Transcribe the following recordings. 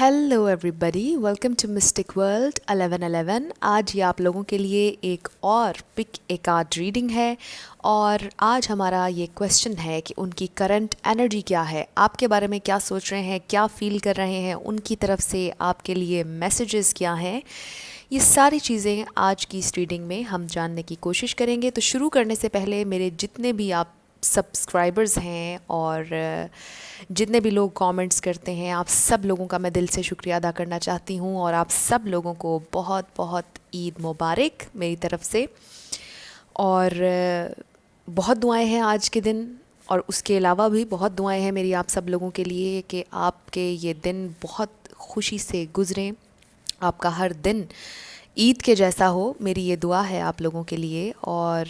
Hello everybody, welcome to mystic world 1111। आज ये आप लोगों के लिए एक और पिक ए कार्ड रीडिंग है और आज हमारा ये क्वेश्चन है कि उनकी करंट एनर्जी क्या है, आपके बारे में क्या सोच रहे हैं, क्या फील कर रहे हैं, उनकी तरफ से आपके लिए मैसेजेस क्या हैं। ये सारी चीज़ें आज की इस रीडिंग में हम जानने की कोशिश करेंगे। तो शुरू करने से पहले मेरे जितने भी आप सब्सक्राइबर्स हैं और जितने भी लोग कमेंट्स करते हैं, आप सब लोगों का मैं दिल से शुक्रिया अदा करना चाहती हूँ और आप सब लोगों को बहुत बहुत ईद मुबारक मेरी तरफ से। और बहुत दुआएं हैं आज के दिन और उसके अलावा भी बहुत दुआएं हैं मेरी आप सब लोगों के लिए कि आपके ये दिन बहुत खुशी से गुज़रें, आपका हर दिन ईद के जैसा हो। मेरी ये दुआ है आप लोगों के लिए और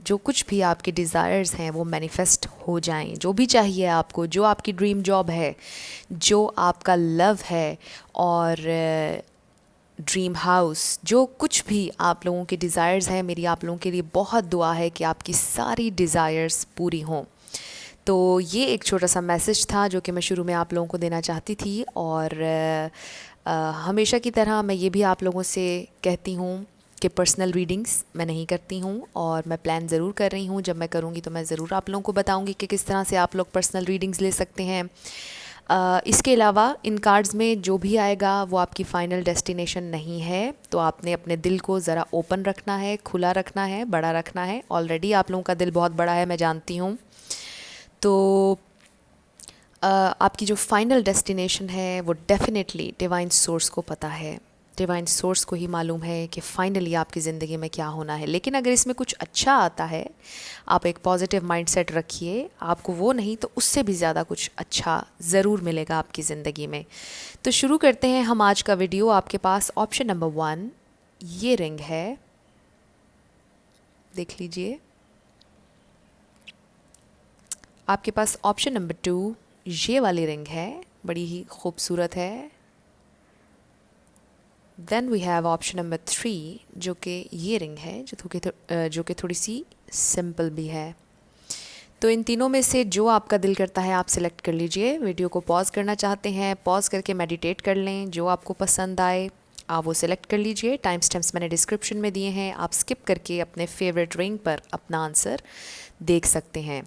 जो कुछ भी आपके डिज़ायर्स हैं वो मैनिफेस्ट हो जाएं। जो भी चाहिए आपको, जो आपकी ड्रीम जॉब है, जो आपका लव है और ड्रीम हाउस, जो कुछ भी आप लोगों के डिज़ायर्स हैं, मेरी आप लोगों के लिए बहुत दुआ है कि आपकी सारी डिज़ायर्स पूरी हों। तो ये एक छोटा सा मैसेज था जो कि मैं शुरू में आप लोगों को देना चाहती थी। और हमेशा की तरह मैं ये भी आप लोगों से कहती हूँ कि पर्सनल रीडिंग्स मैं नहीं करती हूँ और मैं प्लान ज़रूर कर रही हूँ। जब मैं करूँगी तो मैं ज़रूर आप लोगों को बताऊँगी कि किस तरह से आप लोग पर्सनल रीडिंग्स ले सकते हैं। इसके अलावा इन कार्ड्स में जो भी आएगा वो आपकी फ़ाइनल डेस्टिनेशन नहीं है, तो आपने अपने दिल को ज़रा ओपन रखना है, खुला रखना है, बड़ा रखना है। ऑलरेडी आप लोगों का दिल बहुत बड़ा है, मैं जानती हूँ। तो आपकी जो फाइनल डेस्टिनेशन है वो डेफिनेटली डिवाइन सोर्स को पता है, डिवाइन सोर्स को ही मालूम है कि फाइनली आपकी ज़िंदगी में क्या होना है। लेकिन अगर इसमें कुछ अच्छा आता है, आप एक पॉजिटिव माइंडसेट रखिए, आपको वो नहीं तो उससे भी ज़्यादा कुछ अच्छा ज़रूर मिलेगा आपकी ज़िंदगी में। तो शुरू करते हैं हम आज का वीडियो। आपके पास ऑप्शन नंबर 1 ये रिंग है, देख लीजिए। आपके पास ऑप्शन नंबर 2 ये वाली रिंग है, बड़ी ही खूबसूरत है। Then we have option number 3 जो कि ये रिंग है, जो कि थोड़ी सी सिंपल भी है। तो इन तीनों में से जो आपका दिल करता है आप सिलेक्ट कर लीजिए। वीडियो को पॉज करना चाहते हैं, पॉज करके मेडिटेट कर लें। जो आपको पसंद आए आप वो सिलेक्ट कर लीजिए। टाइम स्टैम्प्स मैंने डिस्क्रिप्शन में दिए हैं, आप स्किप करके अपने फेवरेट रिंग पर अपना आंसर देख सकते हैं।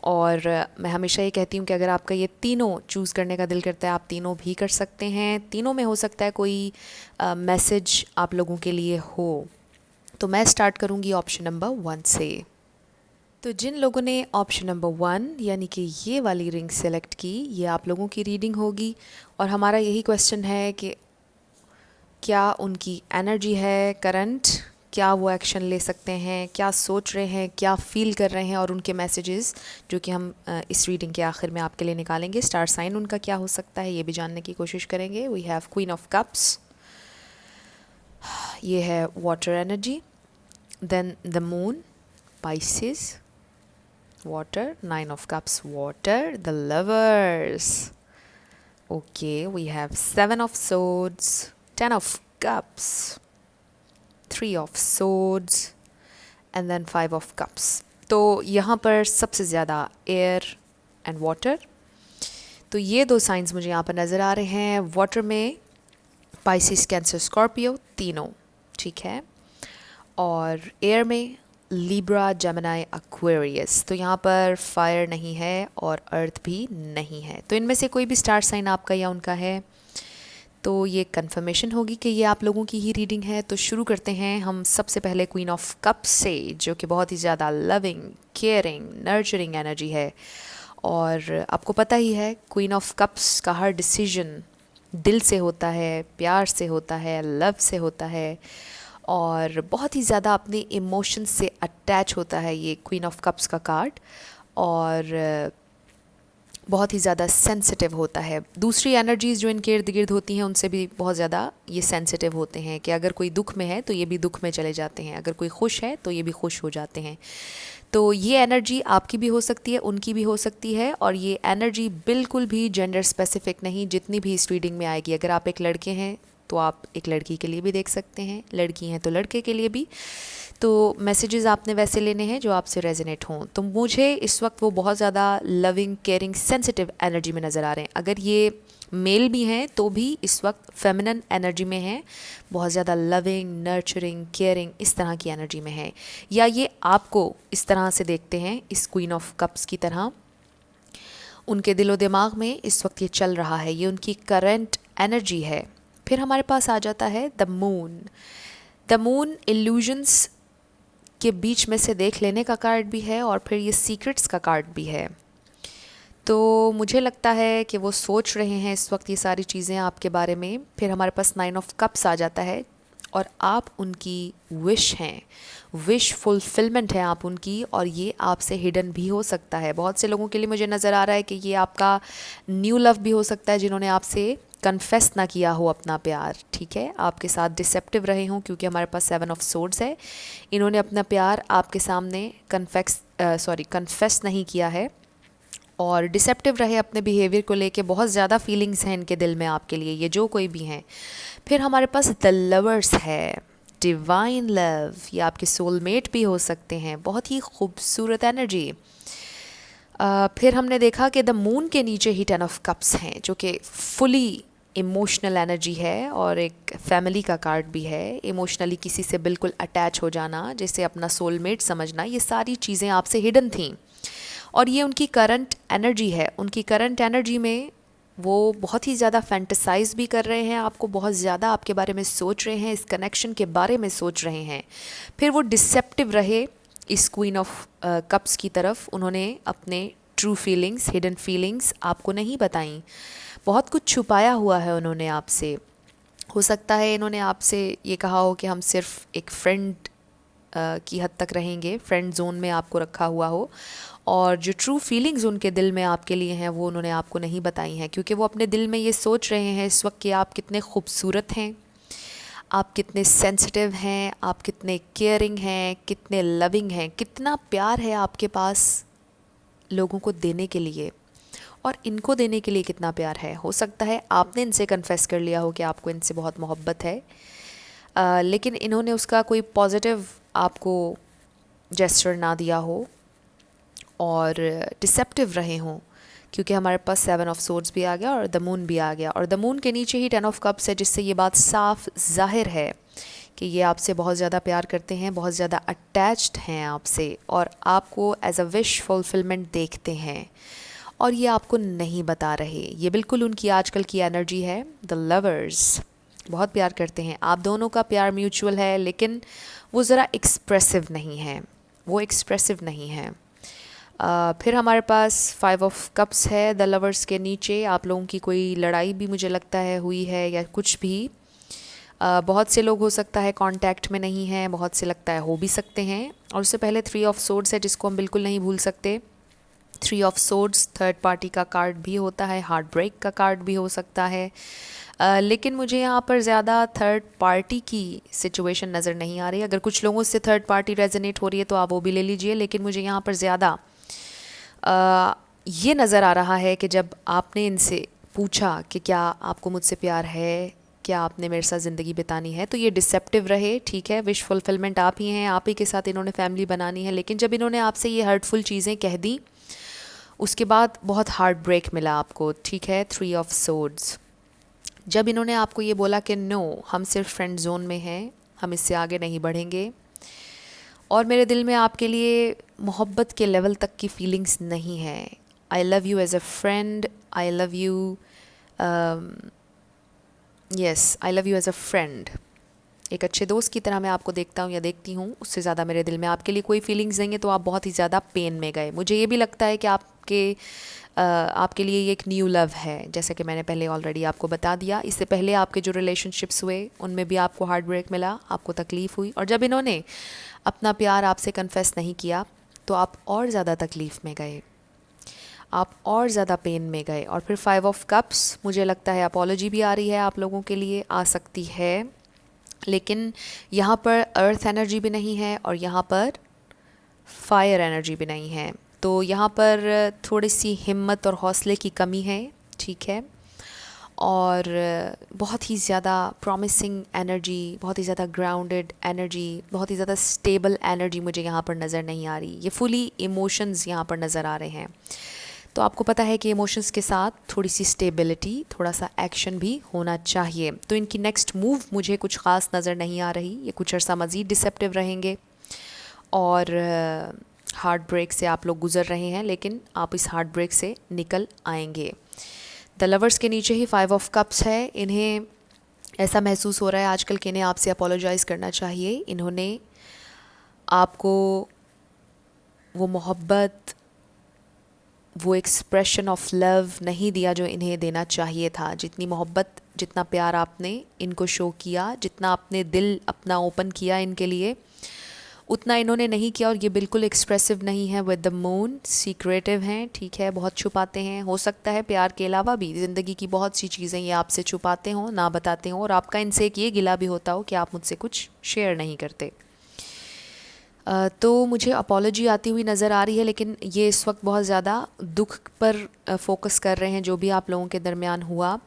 और मैं हमेशा ये कहती हूँ कि अगर आपका ये तीनों चूज़ करने का दिल करता है आप तीनों भी कर सकते हैं। तीनों में हो सकता है कोई मैसेज आप लोगों के लिए हो। तो मैं स्टार्ट करूँगी ऑप्शन नंबर 1 से। तो जिन लोगों ने ऑप्शन नंबर 1 यानी कि ये वाली रिंग सेलेक्ट की, ये आप लोगों की रीडिंग होगी। और हमारा यही क्वेश्चन है कि क्या उनकी एनर्जी है करंट, क्या वो एक्शन ले सकते हैं, क्या सोच रहे हैं, क्या फील कर रहे हैं, और उनके मैसेजेस जो कि हम इस रीडिंग के आखिर में आपके लिए निकालेंगे। स्टार साइन उनका क्या हो सकता है ये भी जानने की कोशिश करेंगे। We have queen of cups, ये है water energy. Then the moon, Pisces, water. 9 of cups, water. The lovers, okay. We have 7 of swords, 10 of cups, 3 of swords and then 5 of cups. तो यहाँ पर सबसे ज़्यादा एयर एंड वाटर, तो ये दो साइंस मुझे यहाँ पर नज़र आ रहे हैं। वाटर में पाइसिस, कैंसर, स्कॉर्पियो, तीनों ठीक है। और एयर में लिब्रा, जेमिनी, एक्वेरियस। तो यहाँ पर फायर नहीं है और अर्थ भी नहीं है। तो इनमें से कोई भी स्टार साइन आपका या उनका है तो ये कंफर्मेशन होगी कि ये आप लोगों की ही रीडिंग है। तो शुरू करते हैं हम सबसे पहले क्वीन ऑफ कप्स से, जो कि बहुत ही ज़्यादा लविंग, केयरिंग, नर्चरिंग एनर्जी है। और आपको पता ही है क्वीन ऑफ कप्स का हर डिसीजन दिल से होता है, प्यार से होता है, लव से होता है और बहुत ही ज़्यादा अपने इमोशंस से अटैच होता है ये क्वीन ऑफ कप्स का कार्ड। और बहुत ही ज़्यादा सेंसिटिव होता है। दूसरी एनर्जीज़ जो इनके इर्द गिर्द होती हैं उनसे भी बहुत ज़्यादा ये सेंसिटिव होते हैं कि अगर कोई दुख में है तो ये भी दुख में चले जाते हैं, अगर कोई खुश है तो ये भी खुश हो जाते हैं। तो ये एनर्जी आपकी भी हो सकती है, उनकी भी हो सकती है। और ये एनर्जी बिल्कुल भी जेंडर स्पेसिफिक नहीं, जितनी भी इस रीडिंग में आएगी। अगर आप एक लड़के हैं तो आप एक लड़की के लिए भी देख सकते हैं, लड़की हैं तो लड़के के लिए भी। तो मैसेजेस आपने वैसे लेने हैं जो आपसे रेजोनेट हों। तो मुझे इस वक्त वो बहुत ज़्यादा लविंग, केयरिंग, सेंसिटिव एनर्जी में नज़र आ रहे हैं। अगर ये मेल भी हैं तो भी इस वक्त फेमिनिन एनर्जी में हैं, बहुत ज़्यादा लविंग, नर्चरिंग, केयरिंग इस तरह की एनर्जी में है, या ये आपको इस तरह से देखते हैं इस क्वीन ऑफ कप्स की तरह। उनके दिलो दिमाग में इस वक्त ये चल रहा है, ये उनकी करंट एनर्जी है। फिर हमारे पास आ जाता है the moon. The moon illusions के बीच में से देख लेने का कार्ड भी है और फिर ये सीक्रेट्स का कार्ड भी है। तो मुझे लगता है कि वो सोच रहे हैं इस वक्त ये सारी चीज़ें आपके बारे में। फिर हमारे पास 9 ऑफ कप्स आ जाता है और आप उनकी विश हैं, विश फुलफिलमेंट है आप उनकी, और ये आपसे हिडन भी हो सकता है। बहुत से लोगों के लिए मुझे नज़र आ रहा है कि ये आपका न्यू लव भी हो सकता है, जिन्होंने आपसे कन्फेस ना किया हो अपना प्यार, ठीक है, आपके साथ डिसेप्टिव रहे हों, क्योंकि हमारे पास 7 ऑफ सोर्ड्स है। इन्होंने अपना प्यार आपके सामने कन्फेस नहीं किया है और डिसेप्टिव रहे अपने बिहेवियर को लेके। बहुत ज़्यादा फीलिंग्स हैं इनके दिल में आपके लिए, ये जो कोई भी हैं। फिर हमारे पास द लवर्स है, डिवाइन लव, ये आपके सोलमेट भी हो सकते हैं, बहुत ही खूबसूरत एनर्जी। फिर हमने देखा कि द मून के नीचे ही 10 ऑफ कप्स हैं, जो कि फुली इमोशनल एनर्जी है और एक फैमिली का कार्ड भी है। इमोशनली किसी से बिल्कुल अटैच हो जाना, जैसे अपना सोलमेट समझना, ये सारी चीज़ें आपसे हिडन थीं और ये उनकी करंट एनर्जी है। उनकी करंट एनर्जी में वो बहुत ही ज़्यादा फैंटेसाइज भी कर रहे हैं, आपको बहुत ज़्यादा आपके बारे में सोच रहे हैं, इस कनेक्शन के बारे में सोच रहे हैं। फिर वो डिसेप्टिव रहे इस क्वीन ऑफ कप्स की तरफ, उन्होंने अपने ट्रू फीलिंग्स, हिडन फीलिंग्स आपको नहीं बताई, बहुत कुछ छुपाया हुआ है उन्होंने आपसे। हो सकता है इन्होंने आपसे ये कहा हो कि हम सिर्फ एक फ्रेंड की हद तक रहेंगे, फ्रेंड जोन में आपको रखा हुआ हो, और जो ट्रू फीलिंग्स उनके दिल में आपके लिए हैं वो उन्होंने आपको नहीं बताई हैं, क्योंकि वो अपने दिल में ये सोच रहे हैं इस वक्त कि आप कितने खूबसूरत हैं, आप कितने सेंसिटिव हैं, आप कितने केयरिंग हैं, कितने लविंग हैं, कितना प्यार है आपके पास लोगों को देने के लिए, और इनको देने के लिए कितना प्यार है। हो सकता है आपने इनसे कन्फेस कर लिया हो कि आपको इनसे बहुत मोहब्बत है, लेकिन इन्होंने उसका कोई पॉजिटिव आपको जेस्चर ना दिया हो और डिसेप्टिव रहे हों, क्योंकि हमारे पास 7 ऑफ सोर्ड्स भी आ गया और द मून भी आ गया, और द मून के नीचे ही 10 ऑफ कप्स है, जिससे ये बात साफ जाहिर है कि ये आपसे बहुत ज़्यादा प्यार करते हैं, बहुत ज़्यादा अटैच्ड हैं आपसे, और आपको एज अ विश फुलफिलमेंट देखते हैं, और ये आपको नहीं बता रहे। ये बिल्कुल उनकी आजकल की एनर्जी है। द लवर्स बहुत प्यार करते हैं, आप दोनों का प्यार म्यूचुअल है, लेकिन वो ज़रा एक्सप्रेसिव नहीं है, वो एक्सप्रेसिव नहीं है। फिर हमारे पास 5 ऑफ कप्स है द लवर्स के नीचे। आप लोगों की कोई लड़ाई भी मुझे लगता है हुई है, या कुछ भी। बहुत से लोग हो सकता है कांटेक्ट में नहीं हैं, बहुत से लगता है हो भी सकते हैं। और उससे पहले 3 ऑफ सोर्ड्स है, जिसको हम बिल्कुल नहीं भूल सकते। 3 ऑफ सोर्ड्स थर्ड पार्टी का कार्ड भी होता है, हार्ट ब्रेक का कार्ड भी हो सकता है। लेकिन मुझे यहाँ पर ज़्यादा थर्ड पार्टी की सिचुएशन नज़र नहीं आ रही। अगर कुछ लोगों से थर्ड पार्टी रेजोनेट हो रही है तो आप वो भी ले लीजिए, लेकिन मुझे यहाँ पर ज़्यादा ये नज़र आ रहा है कि जब आपने इनसे पूछा कि क्या आपको मुझसे प्यार है, क्या आपने मेरे साथ ज़िंदगी बितानी है, तो ये डिसेप्टिव रहे, ठीक है, विश फुलफिलमेंट आप ही हैं, आप ही के साथ इन्होंने फैमिली बनानी है। लेकिन जब इन्होंने आपसे ये हर्टफुल चीज़ें कह दी, उसके बाद बहुत हार्ट ब्रेक मिला आपको, ठीक है। 3 ऑफ सोर्ड्स, जब इन्होंने आपको ये बोला कि नो, हम सिर्फ फ्रेंड जोन में हैं, हम इससे आगे नहीं बढ़ेंगे, और मेरे दिल में आपके लिए मोहब्बत के लेवल तक की फीलिंग्स नहीं है। I love you as a friend, I love you, yes, I love you as a friend. एक अच्छे दोस्त की तरह मैं आपको देखता हूँ या देखती हूँ, उससे ज़्यादा मेरे दिल में आपके लिए कोई फीलिंग्स नहीं है, तो आप बहुत ही ज़्यादा पेन में गए। मुझे ये भी लगता है कि आपके लिए ये एक न्यू लव है, जैसा कि मैंने पहले ऑलरेडी आपको बता दिया। इससे पहले आपके जो रिलेशनशिप्स हुए उनमें भी आपको हार्ट ब्रेक मिला, आपको तकलीफ़ हुई, और जब इन्होंने अपना प्यार आपसे कन्फेस नहीं किया तो आप और ज़्यादा तकलीफ़ में गए, आप और ज़्यादा पेन में गए। और फिर 5 ऑफ कप्स, मुझे लगता है अपॉलॉजी भी आ रही है आप लोगों के लिए, आ सकती है, लेकिन यहाँ पर अर्थ एनर्जी भी नहीं है और यहाँ पर फायर एनर्जी भी नहीं है। तो यहाँ पर थोड़ी सी हिम्मत और हौसले की कमी है, ठीक है, और बहुत ही ज़्यादा प्रॉमिसिंग एनर्जी, बहुत ही ज़्यादा ग्राउंडेड एनर्जी, बहुत ही ज़्यादा स्टेबल एनर्जी मुझे यहाँ पर नज़र नहीं आ रही। ये फुली इमोशंस यहाँ पर नज़र आ रहे हैं। तो आपको पता है कि इमोशंस के साथ थोड़ी सी स्टेबिलिटी, थोड़ा सा एक्शन भी होना चाहिए। तो इनकी नेक्स्ट मूव मुझे कुछ ख़ास नज़र नहीं आ रही। ये कुछ अर्सा मज़ीद डिसेप्टिव रहेंगे और हार्ट ब्रेक से आप लोग गुज़र रहे हैं, लेकिन आप इस हार्ट ब्रेक से निकल आएंगे। द लवर्स के नीचे ही 5 ऑफ कप्स है। इन्हें ऐसा महसूस हो रहा है आजकल कि इन्हें आपसे अपोलोजाइज़ करना चाहिए। इन्होंने आपको वो मोहब्बत, वो एक्सप्रेशन ऑफ लव नहीं दिया जो इन्हें देना चाहिए था। जितनी मोहब्बत, जितना प्यार आपने इनको शो किया, जितना आपने दिल अपना ओपन किया इनके लिए, उतना इन्होंने नहीं किया। और ये बिल्कुल एक्सप्रेसिव नहीं है विद द मून, सीक्रेटिव हैं, ठीक है, बहुत छुपाते हैं। हो सकता है प्यार के अलावा भी ज़िंदगी की बहुत सी चीज़ें ये आपसे छुपाते हों, ना बताते हों, और आपका इनसे एक ये गिला भी होता हो कि आप मुझसे कुछ शेयर नहीं करते। तो मुझे अपॉलॉजी आती हुई नज़र आ रही है, लेकिन ये इस वक्त बहुत ज़्यादा दुख पर फोकस कर रहे हैं जो भी आप लोगों के दरमियान हुआ,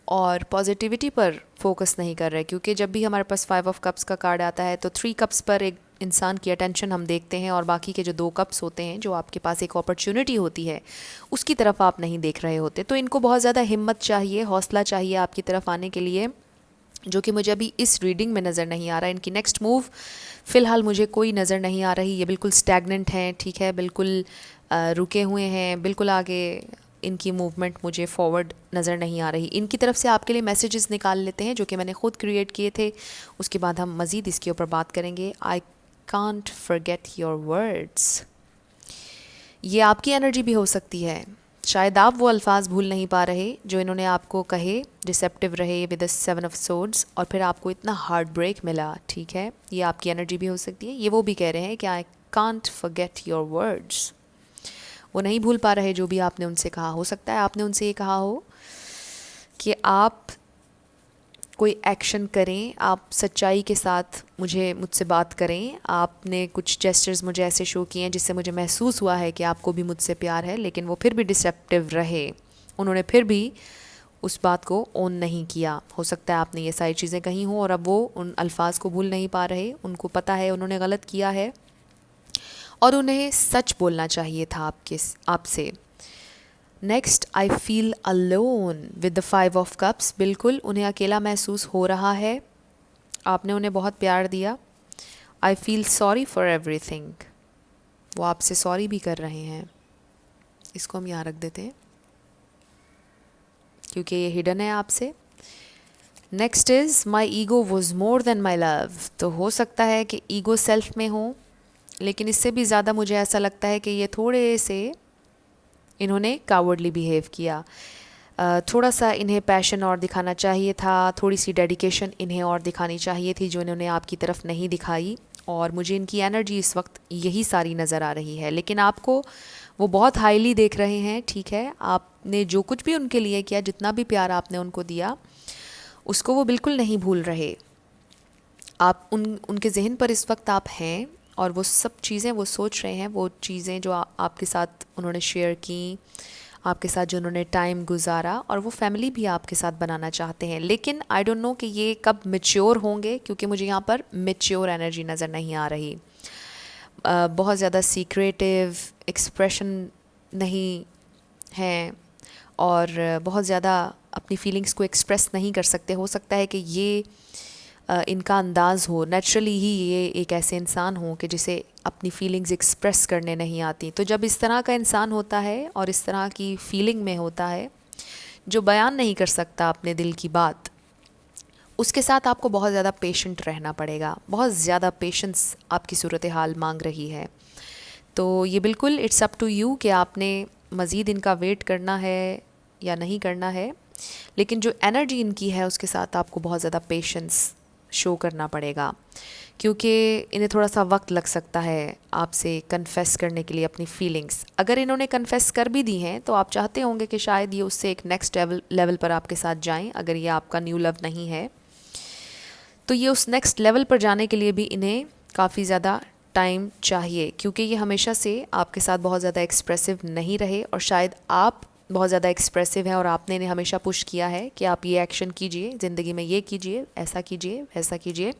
और पॉजिटिविटी पर फोकस नहीं कर रहे। क्योंकि जब भी हमारे पास 5 ऑफ कप्स का कार्ड आता है तो 3 कप्स पर एक इंसान की अटेंशन हम देखते हैं, और बाकी के जो 2 कप्स होते हैं, जो आपके पास एक अपॉर्चुनिटी होती है, उसकी तरफ आप नहीं देख रहे होते। तो इनको बहुत ज़्यादा हिम्मत चाहिए, हौसला चाहिए आपकी तरफ आने के लिए, जो कि मुझे अभी इस रीडिंग में नज़र नहीं आ रहा है। इनकी नेक्स्ट मूव फ़िलहाल मुझे कोई नज़र नहीं आ रही। ये बिल्कुल स्टैगनेंट हैं, ठीक है, बिल्कुल रुके हुए हैं, बिल्कुल आगे इनकी मूवमेंट मुझे फॉरवर्ड नज़र नहीं आ रही। इनकी तरफ से आपके लिए मैसेजेस निकाल लेते हैं जो कि मैंने ख़ुद क्रिएट किए थे, उसके बाद हम मज़ीद इसके ऊपर बात करेंगे। I can't forget your words, ये आपकी एनर्जी भी हो सकती है। शायद आप वो अल्फाज भूल नहीं पा रहे जो इन्होंने आपको कहे, डिसेप्टिव रहे विद द 7 ऑफ सोर्ड्स, और फिर आपको इतना हार्ट ब्रेक मिला, ठीक है। ये आपकी एनर्जी भी हो सकती है। ये वो भी कह रहे हैं कि I can't forget your words, वो नहीं भूल पा रहे जो भी आपने उनसे कहा। हो सकता है आपने उनसे ये कहा हो कि आप कोई एक्शन करें, आप सच्चाई के साथ मुझसे बात करें। आपने कुछ जेस्चर्स मुझे ऐसे शो किए हैं जिससे मुझे महसूस हुआ है कि आपको भी मुझसे प्यार है, लेकिन वो फिर भी डिसेप्टिव रहे। उन्होंने फिर भी उस बात को ओन नहीं किया। हो सकता है आपने ये सारी चीज़ें कही हों और अब वो उन अल्फाज को भूल नहीं पा रहे। उनको पता है उन्होंने गलत किया है और उन्हें सच बोलना चाहिए था आपसे। Next, I feel alone with the 5 of cups. बिल्कुल उन्हें अकेला महसूस हो रहा है, आपने उन्हें बहुत प्यार दिया। I feel sorry for everything, वो आपसे सॉरी भी कर रहे हैं। इसको हम यहाँ रख देते हैं क्योंकि ये हिडन है आपसे। Next is my ego was more than my love. तो हो सकता है कि ईगो सेल्फ में हो, लेकिन इससे भी ज़्यादा मुझे ऐसा लगता है कि ये थोड़े से इन्होंने कावर्डली बिहेव किया। थोड़ा सा इन्हें पैशन और दिखाना चाहिए था, थोड़ी सी डेडिकेशन इन्हें और दिखानी चाहिए थी जो इन्होंने आपकी तरफ नहीं दिखाई, और मुझे इनकी एनर्जी इस वक्त यही सारी नज़र आ रही है। लेकिन आपको वो बहुत हाईली देख रहे हैं, ठीक है। आपने जो कुछ भी उनके लिए किया, जितना भी प्यार आपने उनको दिया, उसको वो बिल्कुल नहीं भूल रहे। आप उनके जहन पर इस वक्त आप हैं, और वो सब चीज़ें वो सोच रहे हैं, वो चीज़ें जो आपके साथ उन्होंने शेयर की, आपके साथ जो उन्होंने टाइम गुजारा, और वो फैमिली भी आपके साथ बनाना चाहते हैं। लेकिन आई डोंट नो कि ये कब मैच्योर होंगे, क्योंकि मुझे यहाँ पर मैच्योर एनर्जी नज़र नहीं आ रही। बहुत ज़्यादा सीक्रेटिव एक्सप्रेशन नहीं हैं, और बहुत ज़्यादा अपनी फीलिंग्स को एक्सप्रेस नहीं कर सकते। हो सकता है कि ये इनका अंदाज़ हो, नेचुरली ही ये एक ऐसे इंसान हो कि जिसे अपनी फीलिंग्स एक्सप्रेस करने नहीं आती। तो जब इस तरह का इंसान होता है और इस तरह की फीलिंग में होता है, जो बयान नहीं कर सकता अपने दिल की बात, उसके साथ आपको बहुत ज़्यादा पेशेंट रहना पड़ेगा। बहुत ज़्यादा पेशेंस आपकी सूरत हाल मांग रही है। तो ये बिल्कुल इट्स अप टू यू कि आपने मज़ीद इनका वेट करना है या नहीं करना है। लेकिन जो एनर्जी इनकी है उसके साथ आपको बहुत ज़्यादा पेशेंस शो करना पड़ेगा, क्योंकि इन्हें थोड़ा सा वक्त लग सकता है आपसे कन्फेस करने के लिए अपनी फीलिंग्स। अगर इन्होंने कन्फेस कर भी दी हैं तो आप चाहते होंगे कि शायद ये उससे एक नेक्स्ट लेवल पर आपके साथ जाएं। अगर ये आपका न्यू लव नहीं है तो ये उस नेक्स्ट लेवल पर जाने के लिए भी इन्हें काफ़ी ज़्यादा टाइम चाहिए, क्योंकि ये हमेशा से आपके साथ बहुत ज़्यादा एक्सप्रेसिव नहीं रहे, और शायद आप बहुत ज़्यादा एक्सप्रेसिव हैं और आपने इन्हें हमेशा पुश किया है कि आप ये एक्शन कीजिए, ज़िंदगी में ये कीजिए, ऐसा कीजिए, वैसा कीजिए।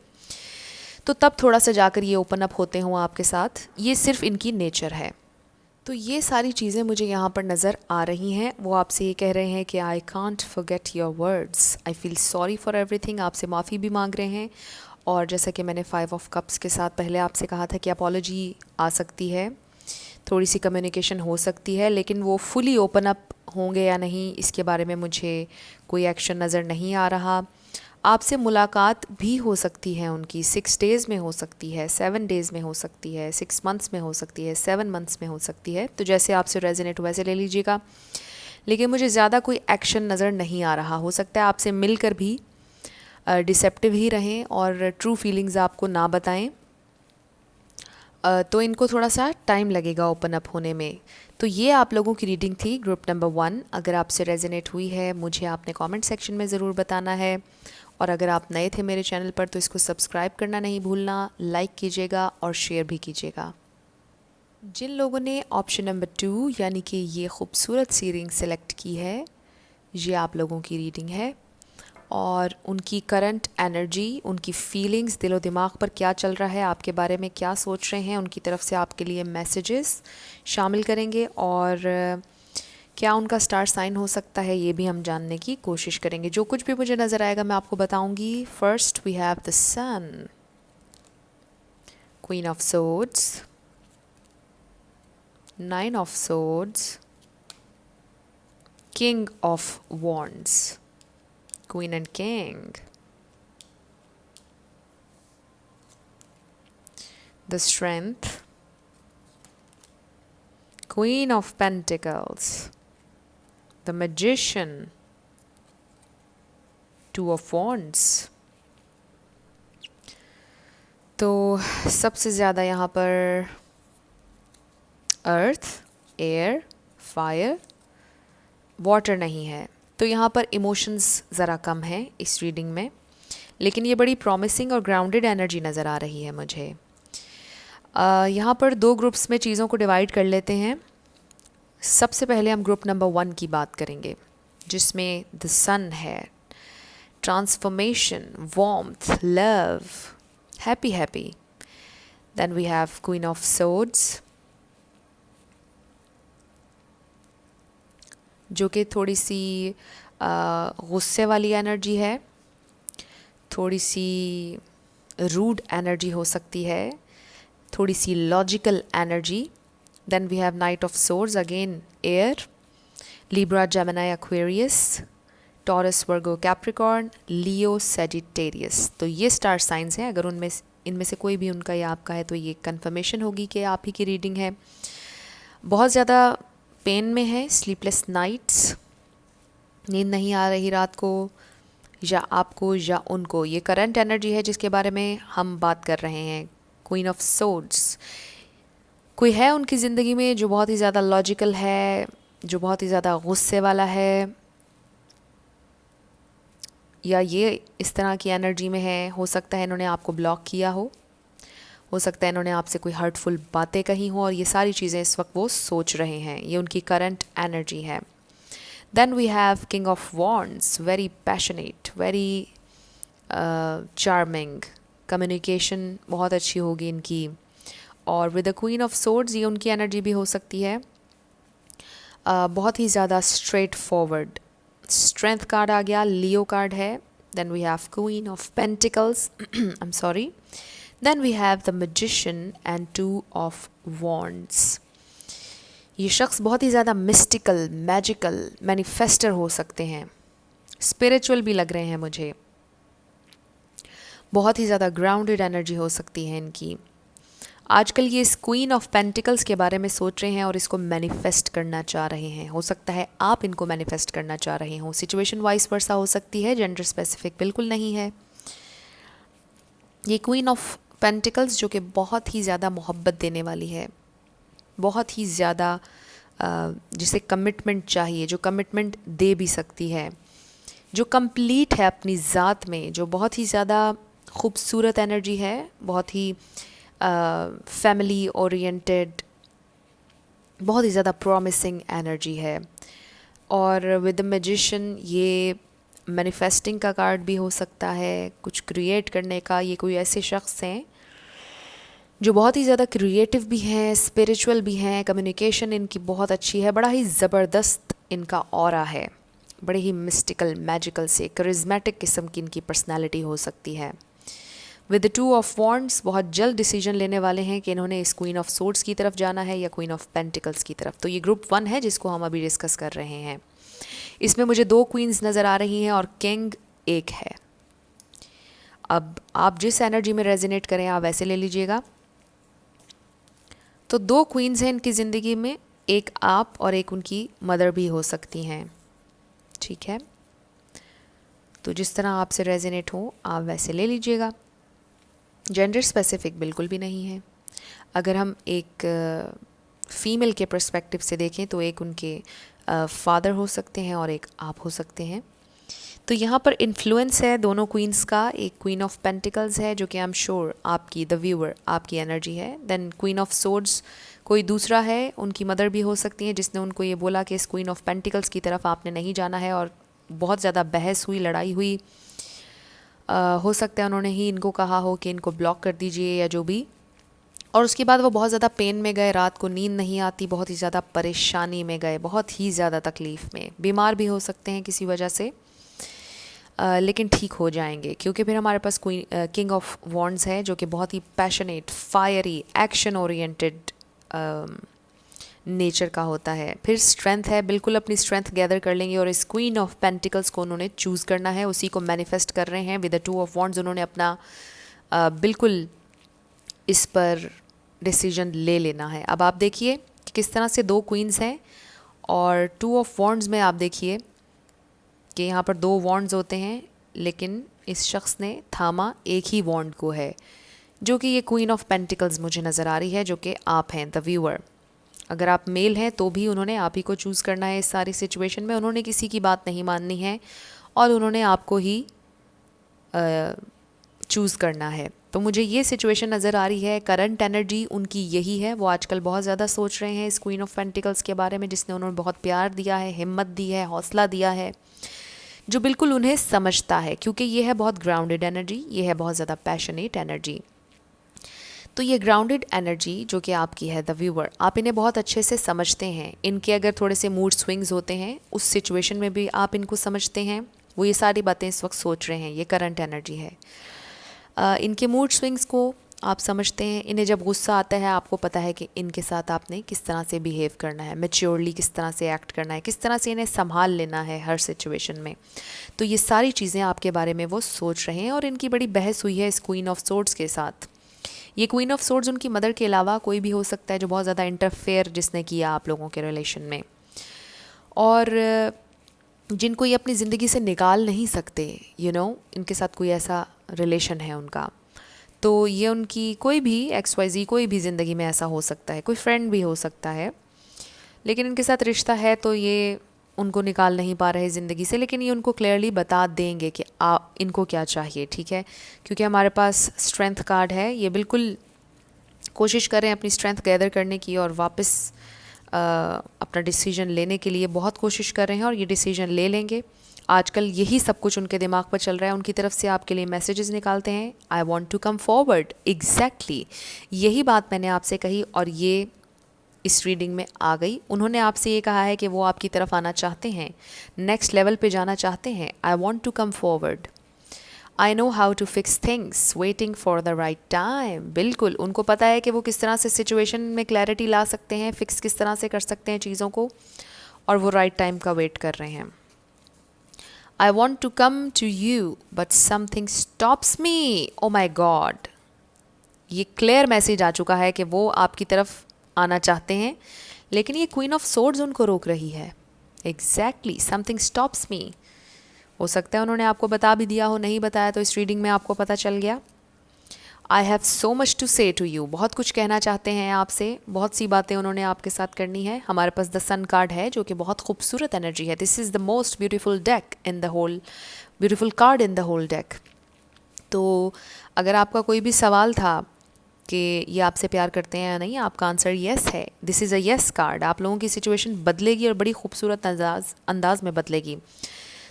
तो तब थोड़ा सा जाकर ये ओपन अप होते हों आपके साथ। ये सिर्फ इनकी नेचर है, तो ये सारी चीज़ें मुझे यहाँ पर नज़र आ रही हैं। वो आपसे ये कह रहे हैं कि I can't forget your words, I feel sorry for everything, आपसे माफ़ी भी मांग रहे हैं। और जैसा कि मैंने 5 ऑफ कप्स के साथ पहले आपसे कहा था कि अपॉलॉजी आ सकती है, थोड़ी सी कम्युनिकेशन हो सकती है, लेकिन वो फुली ओपन अप होंगे या नहीं इसके बारे में मुझे कोई एक्शन नज़र नहीं आ रहा। आपसे मुलाकात भी हो सकती है उनकी, 6 डेज़ में हो सकती है, 7 डेज़ में हो सकती है, 6 मंथ्स में हो सकती है, 7 मंथ्स में हो सकती है। तो जैसे आपसे रेजोनेट वैसे ले लीजिएगा, लेकिन मुझे ज़्यादा कोई एक्शन नज़र नहीं आ रहा। हो सकता है आपसे मिलकर भी डिसेप्टिव ही रहें और ट्रू फीलिंग्स आपको ना बताएं। तो इनको थोड़ा सा टाइम लगेगा ओपन अप होने में। तो ये आप लोगों की रीडिंग थी ग्रुप नंबर 1। अगर आपसे रेजोनेट हुई है मुझे आपने कमेंट सेक्शन में ज़रूर बताना है, और अगर आप नए थे मेरे चैनल पर तो इसको सब्सक्राइब करना नहीं भूलना, लाइक कीजिएगा और शेयर भी कीजिएगा। जिन लोगों ने ऑप्शन नंबर 2 यानी कि ये खूबसूरत सी रिंग सेलेक्ट की है, ये आप लोगों की रीडिंग है। और उनकी करंट एनर्जी, उनकी फीलिंग्स, दिलो दिमाग पर क्या चल रहा है, आपके बारे में क्या सोच रहे हैं, उनकी तरफ से आपके लिए मैसेजेस शामिल करेंगे। और क्या उनका स्टार साइन हो सकता है ये भी हम जानने की कोशिश करेंगे। जो कुछ भी मुझे नज़र आएगा मैं आपको बताऊंगी। First we have the sun, queen of swords, 9 of swords, king of wands, Queen and King, the Strength, Queen of Pentacles, the Magician, 2 of Wands। तो सबसे ज़्यादा यहाँ पर अर्थ, एयर, फायर, वाटर नहीं है। तो यहाँ पर इमोशंस ज़रा कम है इस रीडिंग में, लेकिन ये बड़ी प्रॉमिसिंग और ग्राउंडेड एनर्जी नज़र आ रही है मुझे। यहाँ पर 2 ग्रुप्स में चीज़ों को डिवाइड कर लेते हैं। सबसे पहले हम ग्रुप नंबर 1 की बात करेंगे, जिसमें द सन है, transformation, warmth, love, happy happy. Then we have queen of swords, जो कि थोड़ी सी गुस्से वाली एनर्जी है, थोड़ी सी रूड एनर्जी हो सकती है, थोड़ी सी logical energy. Then we have knight of swords, again air, Libra, Gemini, Aquarius, Taurus, Virgo, Capricorn, Leo, Sagittarius. तो ये स्टार साइंस हैं। अगर इनमें से कोई भी उनका या आपका है तो ये कंफर्मेशन होगी कि आप ही की रीडिंग है। बहुत ज़्यादा पेन में है, स्लीपलेस नाइट्स, नींद नहीं आ रही रात को, या आपको या उनको। ये करंट एनर्जी है जिसके बारे में हम बात कर रहे हैं। क्वीन ऑफ सोर्ड्स, कोई है उनकी ज़िंदगी में जो बहुत ही ज़्यादा लॉजिकल है, जो बहुत ही ज़्यादा गुस्से वाला है, या ये इस तरह की एनर्जी में है। हो सकता है इन्होंने आपको ब्लॉक किया हो सकता है इन्होंने आपसे कोई हर्टफुल बातें कही हो, और ये सारी चीज़ें इस वक्त वो सोच रहे हैं। ये उनकी करंट एनर्जी है। Then we have king of wands, very passionate, very charming, communication बहुत अच्छी होगी इनकी। और with the queen of swords, ये उनकी एनर्जी भी हो सकती है। बहुत ही ज़्यादा स्ट्रेट फॉरवर्ड, स्ट्रेंथ कार्ड आ गया, लियो कार्ड है। Then we have queen of pentacles, I am sorry. Then we have the magician and 2 of wands। ये शख्स बहुत ही ज़्यादा मिस्टिकल, मैजिकल, मैनिफेस्टर हो सकते हैं, स्पिरिचुअल भी लग रहे हैं मुझे। बहुत ही ज़्यादा ग्राउंडेड एनर्जी हो सकती है इनकी। आजकल ये इस क्वीन ऑफ पेंटिकल्स के बारे में सोच रहे हैं और इसको मैनिफेस्ट करना चाह रहे हैं। हो सकता है आप इनको मैनिफेस्ट करना चाह रहे हो। सिचुएशन वाइस वर्सा हो सकती है, जेंडर स्पेसिफिक बिल्कुल नहीं है। ये क्वीन ऑफ पेंटिकल्स जो कि बहुत ही ज़्यादा मोहब्बत देने वाली है, बहुत ही ज़्यादा जिसे कमिटमेंट चाहिए, जो कमिटमेंट दे भी सकती है, जो कंप्लीट है अपनी ज़ात में, जो बहुत ही ज़्यादा खूबसूरत एनर्जी है, बहुत ही फैमिली ओरिएंटेड, बहुत ही ज़्यादा प्रॉमिसिंग एनर्जी है। और विद द मैजिशियन, ये मैनिफेस्टिंग का कार्ड भी हो सकता है, कुछ क्रिएट करने का। ये कोई ऐसे शख्स हैं जो बहुत ही ज़्यादा क्रिएटिव भी हैं, स्पिरिचुअल भी हैं, कम्युनिकेशन इनकी बहुत अच्छी है, बड़ा ही ज़बरदस्त इनका ऑरा है, बड़े ही मिस्टिकल, मैजिकल से करिज्मेटिक किस्म की इनकी पर्सनालिटी हो सकती है। With the two of wands बहुत जल्द डिसीजन लेने वाले हैं कि इन्होंने इस क्वीन ऑफ सोर्ड्स की तरफ जाना है या क्वीन ऑफ पेंटिकल्स की तरफ। तो ये ग्रुप 1 है जिसको हम अभी डिस्कस कर रहे हैं। इसमें मुझे 2 क्वींस नज़र आ रही हैं और किंग 1 है। अब आप जिस एनर्जी में रेजोनेट करें आप वैसे ले लीजिएगा। तो 2 क्वींस हैं इनकी ज़िंदगी में, एक आप और एक उनकी मदर भी हो सकती हैं, ठीक है। तो जिस तरह आपसे रेजोनेट हो आप वैसे ले लीजिएगा। जेंडर स्पेसिफिक बिल्कुल भी नहीं है। अगर हम एक फ़ीमेल के पर्सपेक्टिव से देखें तो एक उनके फादर हो सकते हैं और एक आप हो सकते हैं। तो यहाँ पर इन्फ्लुएंस है दोनों क्वींस का। एक क्वीन ऑफ पेंटिकल्स है जो कि आई एम श्योर आपकी, द व्यूअर, आपकी एनर्जी है। देन क्वीन ऑफ सोर्ड्स कोई दूसरा है, उनकी मदर भी हो सकती है जिसने उनको ये बोला कि इस क्वीन ऑफ पेंटिकल्स की तरफ आपने नहीं जाना है, और बहुत ज़्यादा बहस हुई, लड़ाई हुई। हो सकता है उन्होंने ही इनको कहा हो कि इनको ब्लॉक कर दीजिए या जो भी, और उसके बाद वो बहुत ज़्यादा पेन में गए, रात को नींद नहीं आती, बहुत ही ज़्यादा परेशानी में गए, बहुत ही ज़्यादा तकलीफ़ में, बीमार भी हो सकते हैं किसी वजह से, लेकिन ठीक हो जाएंगे क्योंकि फिर हमारे पास किंग ऑफ वॉन्ड्स है जो कि बहुत ही passionate, fiery, action oriented nature का होता है। फिर स्ट्रेंथ है, बिल्कुल अपनी स्ट्रेंथ गैदर कर लेंगे और इस क्वीन ऑफ पेंटिकल्स को उन्होंने चूज़ करना है, उसी को मैनिफेस्ट कर रहे हैं। With the two of wands उन्होंने अपना बिल्कुल इस पर डिसीजन ले लेना है। अब आप देखिए कि किस तरह से 2 क्वींस हैं और 2 ऑफ वॉन्ड्स में आप देखिए कि यहाँ पर 2 वॉन्ड्स होते हैं, लेकिन इस शख्स ने थामा एक ही वॉन्ड को है, जो कि ये क्वीन ऑफ पेंटिकल्स मुझे नज़र आ रही है, जो कि आप हैं, द व्यूअर। अगर आप मेल हैं तो भी उन्होंने आप ही को चूज़ करना है इस सारी सिचुएशन में। उन्होंने किसी की बात नहीं माननी है और उन्होंने आपको ही चूज़ करना है। तो मुझे ये सिचुएशन नज़र आ रही है, करंट एनर्जी उनकी यही है। वो आजकल बहुत ज़्यादा सोच रहे हैं इस क्वीन ऑफ पेंटिकल्स के बारे में, जिसने उन्होंने बहुत प्यार दिया है, हिम्मत दी है, हौसला दिया है, जो बिल्कुल उन्हें समझता है, क्योंकि ये है बहुत ग्राउंडेड एनर्जी, ये है बहुत ज़्यादा पैशनेट एनर्जी। तो ये ग्राउंडेड एनर्जी जो कि आपकी है, द व्यूअर, आप इन्हें बहुत अच्छे से समझते हैं। इनके अगर थोड़े से मूड स्विंग्स होते हैं उस सिचुएशन में भी आप इनको समझते हैं। वो ये सारी बातें इस वक्त सोच रहे हैं, ये करंट एनर्जी है। इनके मूड स्विंग्स को आप समझते हैं। इन्हें जब गुस्सा आता है आपको पता है कि इनके साथ आपने किस तरह से बिहेव करना है, मैच्योरली किस तरह से एक्ट करना है, किस तरह से इन्हें संभाल लेना है हर सिचुएशन में। तो ये सारी चीज़ें आपके बारे में वो सोच रहे हैं और इनकी बड़ी बहस हुई है इस क्वीन ऑफ सोर्ड्स के साथ। ये क्वीन ऑफ सोर्ड्स उनकी मदर के अलावा कोई भी हो सकता है जो बहुत ज़्यादा इंटरफेयर जिसने किया आप लोगों के रिलेशन में, और जिनको ये अपनी ज़िंदगी से निकाल नहीं सकते। इनके साथ कोई ऐसा रिलेशन है उनका। तो ये उनकी कोई भी XYZ कोई भी ज़िंदगी में ऐसा हो सकता है, कोई फ्रेंड भी हो सकता है, लेकिन इनके साथ रिश्ता है तो ये उनको निकाल नहीं पा रहे ज़िंदगी से। लेकिन ये उनको क्लियरली बता देंगे कि इनको क्या चाहिए, ठीक है। क्योंकि हमारे पास स्ट्रेंथ कार्ड है, ये बिल्कुल कोशिश करें अपनी स्ट्रेंथ गैदर करने की और वापस अपना डिसीजन लेने के लिए बहुत कोशिश कर रहे हैं और ये डिसीजन ले लेंगे। आजकल यही सब कुछ उनके दिमाग पर चल रहा है। उनकी तरफ से आपके लिए मैसेजेस निकालते हैं, I want to come forward. Exactly यही बात मैंने आपसे कही और ये इस रीडिंग में आ गई। उन्होंने आपसे ये कहा है कि वो आपकी तरफ आना चाहते हैं, नेक्स्ट लेवल पे जाना चाहते हैं। I want to come forward, I know how to fix things, waiting for the right time. बिल्कुल उनको पता है कि वो किस तरह से सिचुएशन में क्लैरिटी ला सकते हैं, फिक्स किस तरह से कर सकते हैं चीज़ों को, और वो राइट टाइम का वेट कर रहे हैं। I want to come to you but something stops me. Oh my god, ये क्लियर मैसेज आ चुका है कि वो आपकी तरफ आना चाहते हैं, लेकिन ये क्वीन ऑफ सोर्ड्स उनको रोक रही है। एग्जैक्टली, समथिंग स्टॉप्स मी। हो सकता है उन्होंने आपको बता भी दिया हो, नहीं बताया तो इस रीडिंग में आपको पता चल गया। I have so much to say to you, बहुत कुछ कहना चाहते हैं आपसे, बहुत सी बातें उन्होंने आपके साथ करनी है। हमारे पास द सन कार्ड है जो कि बहुत खूबसूरत एनर्जी है। This is the most beautiful deck in the whole, beautiful card in the whole deck. तो अगर आपका कोई भी सवाल था कि ये आपसे प्यार करते हैं या नहीं, आपका आंसर येस है। This is a yes card. आप लोगों की सिचुएशन बदलेगी और बड़ी खूबसूरत अंदाज में बदलेगी।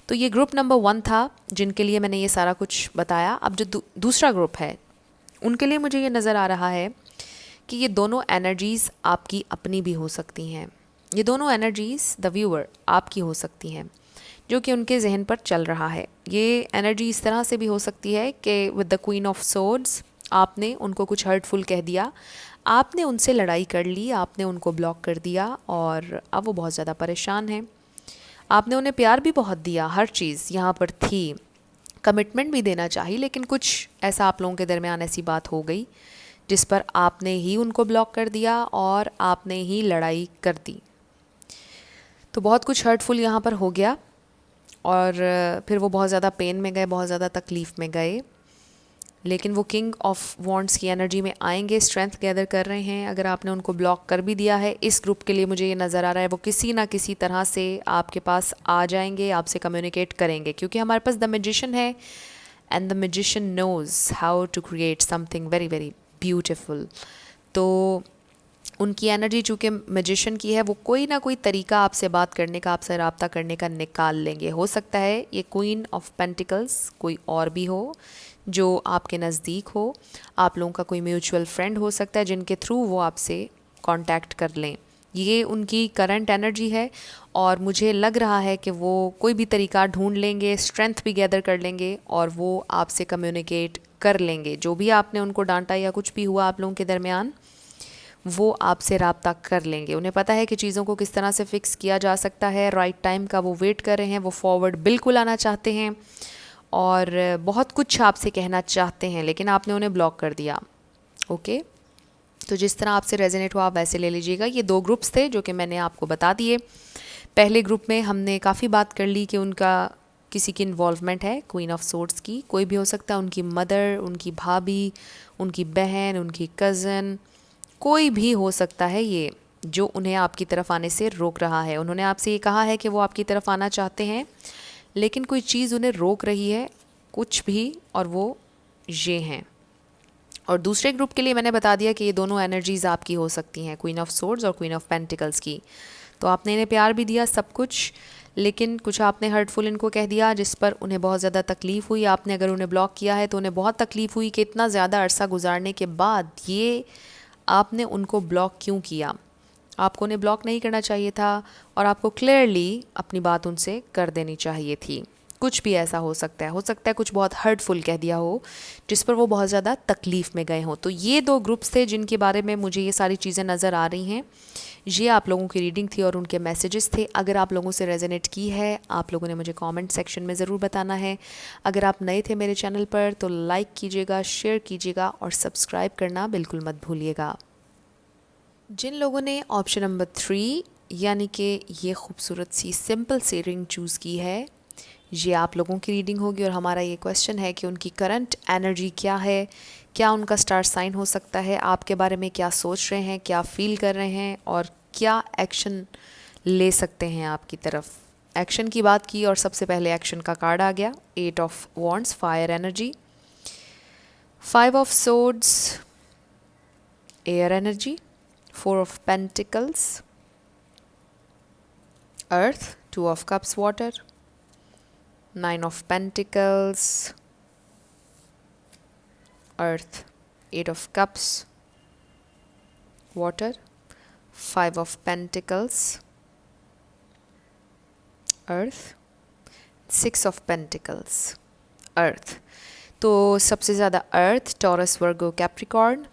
तो ये ग्रुप नंबर 1 था जिनके लिए मैंने ये सारा कुछ बताया। अब जो दूसरा ग्रुप है उनके लिए मुझे ये नज़र आ रहा है कि ये दोनों एनर्जीज़ आपकी अपनी भी हो सकती हैं। ये दोनों एनर्जीज़ द व्यूअर आपकी हो सकती हैं, जो कि उनके जहन पर चल रहा है। ये एनर्जी इस तरह से भी हो सकती है कि with the queen of swords आपने उनको कुछ हर्टफुल कह दिया, आपने उनसे लड़ाई कर ली, आपने उनको ब्लॉक कर दिया और अब वो बहुत ज़्यादा परेशान हैं। आपने उन्हें प्यार भी बहुत दिया, हर चीज़ यहाँ पर थी, कमिटमेंट भी देना चाहिए, लेकिन कुछ ऐसा आप लोगों के दरमियान ऐसी बात हो गई जिस पर आपने ही उनको ब्लॉक कर दिया और आपने ही लड़ाई कर दी। तो बहुत कुछ हर्टफुल यहाँ पर हो गया और फिर वो बहुत ज़्यादा पेन में गए, बहुत ज़्यादा तकलीफ़ में गए। लेकिन वो किंग ऑफ वॉन्ड्स की एनर्जी में आएंगे, स्ट्रेंथ गैदर कर रहे हैं। अगर आपने उनको ब्लॉक कर भी दिया है, इस ग्रुप के लिए मुझे ये नज़र आ रहा है वो किसी ना किसी तरह से आपके पास आ जाएंगे, आपसे कम्युनिकेट करेंगे, क्योंकि हमारे पास द मैजिशियन है and the magician knows how to create something very very beautiful. तो उनकी एनर्जी चूँकि मैजिशियन की है, वो कोई ना कोई तरीका आपसे बात करने का, आपसे रब्ता करने का निकाल लेंगे। हो सकता है ये क्वीन ऑफ पेंटिकल्स कोई और भी हो जो आपके नज़दीक हो, आप लोगों का कोई म्यूचुअल फ्रेंड हो सकता है जिनके थ्रू वो आपसे कांटेक्ट कर लें। ये उनकी करंट एनर्जी है और मुझे लग रहा है कि वो कोई भी तरीका ढूंढ लेंगे, स्ट्रेंथ भी गैदर कर लेंगे और वो आपसे कम्युनिकेट कर लेंगे। जो भी आपने उनको डांटा या कुछ भी हुआ आप लोगों के दरमियान, वो आपसे रब्ता कर लेंगे। उन्हें पता है कि चीज़ों को किस तरह से फ़िक्स किया जा सकता है, राइट टाइम का वो वेट कर रहे हैं, वो फॉरवर्ड बिल्कुल आना चाहते हैं और बहुत कुछ आपसे कहना चाहते हैं, लेकिन आपने उन्हें ब्लॉक कर दिया। ओके, तो जिस तरह आपसे रेजोनेट हुआ आप वैसे ले लीजिएगा। ये दो ग्रुप्स थे जो कि मैंने आपको बता दिए। पहले ग्रुप में हमने काफ़ी बात कर ली कि उनका किसी की इन्वॉल्वमेंट है, क्वीन ऑफ सोर्ड्स की, कोई भी हो सकता है, उनकी मदर, उनकी भाभी, उनकी बहन, उनकी कज़न, कोई भी हो सकता है ये जो उन्हें आपकी तरफ आने से रोक रहा है। उन्होंने आपसे ये कहा है कि वो आपकी तरफ आना चाहते हैं, लेकिन कोई चीज़ उन्हें रोक रही है, कुछ भी, और वो ये हैं। और दूसरे ग्रुप के लिए मैंने बता दिया कि ये दोनों एनर्जीज़ आपकी हो सकती हैं, क्वीन ऑफ सोर्ड्स और क्वीन ऑफ पेंटिकल्स की। तो आपने इन्हें प्यार भी दिया, सब कुछ, लेकिन कुछ आपने हर्टफुल इनको कह दिया जिस पर उन्हें बहुत ज़्यादा तकलीफ़ हुई। आपने अगर उन्हें ब्लॉक किया है तो उन्हें बहुत तकलीफ़ हुई कि इतना ज़्यादा अरसा गुजारने के बाद ये आपने उनको ब्लॉक क्यों किया। आपको उन्हें ब्लॉक नहीं करना चाहिए था और आपको क्लियरली अपनी बात उनसे कर देनी चाहिए थी। कुछ भी ऐसा हो सकता है कुछ बहुत हर्टफुल कह दिया हो जिस पर वो बहुत ज़्यादा तकलीफ़ में गए हों। तो ये दो ग्रुप्स थे जिनके बारे में मुझे ये सारी चीज़ें नज़र आ रही हैं। ये आप लोगों की रीडिंग थी और उनके मैसेजेस थे। अगर आप लोगों से रेजोनेट की है, आप लोगों ने मुझे कमेंट सेक्शन में ज़रूर बताना है। अगर आप नए थे मेरे चैनल पर तो लाइक कीजिएगा, शेयर कीजिएगा और सब्सक्राइब करना बिल्कुल मत भूलिएगा। जिन लोगों ने ऑप्शन नंबर 3 यानी कि ये खूबसूरत सी सिंपल सी रिंग चूज़ की है, ये आप लोगों की रीडिंग होगी और हमारा ये क्वेश्चन है कि उनकी करंट एनर्जी क्या है, क्या उनका स्टार साइन हो सकता है, आपके बारे में क्या सोच रहे हैं, क्या फील कर रहे हैं और क्या एक्शन ले सकते हैं आपकी तरफ। एक्शन की बात की और सबसे पहले एक्शन का कार्ड आ गया, 8 of wands, fire energy, 5 of swords, air energy, 4 of Pentacles, Earth, 2 of Cups, water, 9 of Pentacles, Earth, 8 of Cups, water, 5 of Pentacles, Earth, 6 of Pentacles, Earth। तो सबसे ज़्यादा Earth, taurus, Virgo, Capricorn,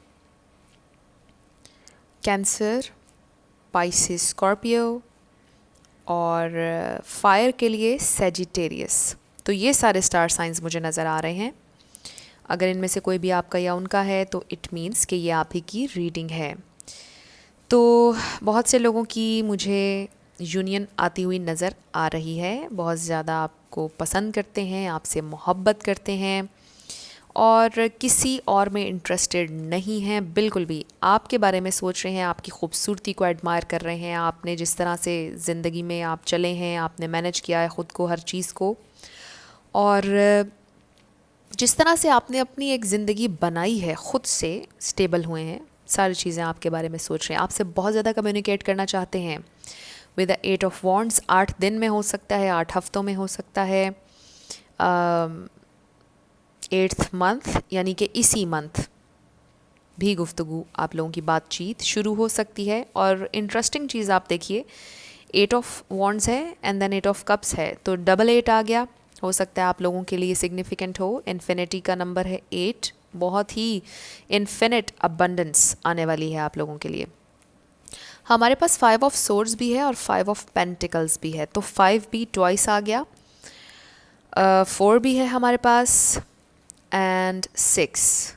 cancer, Pisces, Scorpio और fire के लिए Sagittarius. तो ये सारे star signs मुझे नज़र आ रहे हैं। अगर इनमें से कोई भी आपका या उनका है तो इट मीन्स कि ये आप ही की रीडिंग है। तो बहुत से लोगों की मुझे यूनियन आती हुई नज़र आ रही है, बहुत ज़्यादा आपको पसंद करते हैं, आपसे मोहब्बत करते हैं और किसी और में इंटरेस्टेड नहीं हैं बिल्कुल भी। आपके बारे में सोच रहे हैं, आपकी खूबसूरती को एडमायर कर रहे हैं, आपने जिस तरह से ज़िंदगी में आप चले हैं, आपने मैनेज किया है ख़ुद को, हर चीज़ को, और जिस तरह से आपने अपनी एक ज़िंदगी बनाई है, ख़ुद से स्टेबल हुए हैं, सारी चीज़ें आपके बारे में सोच रहे हैं, आपसे बहुत ज़्यादा कम्युनिकेट करना चाहते हैं। विद द 8 ऑफ वॉन्ड्स, 8 दिन में हो सकता है, 8 हफ्तों में हो सकता है, 8th मंथ यानी कि इसी मंथ भी गुफ्तगू, आप लोगों की बातचीत शुरू हो सकती है। और इंटरेस्टिंग चीज़ आप देखिए, 8 ऑफ वॉन्ड्स है एंड देन 8 ऑफ कप्स है, तो डबल 8 आ गया। हो सकता है आप लोगों के लिए सिग्निफिकेंट हो। इन्फिनिटी का नंबर है 8, बहुत ही इन्फिनिट अबंडेंस आने वाली है आप लोगों के लिए। हमारे पास 5 ऑफ सोर्ड्स भी है और 5 ऑफ पेंटिकल्स भी है, तो 5 भी ट्वाइस आ गया। 4 भी है हमारे पास and 6,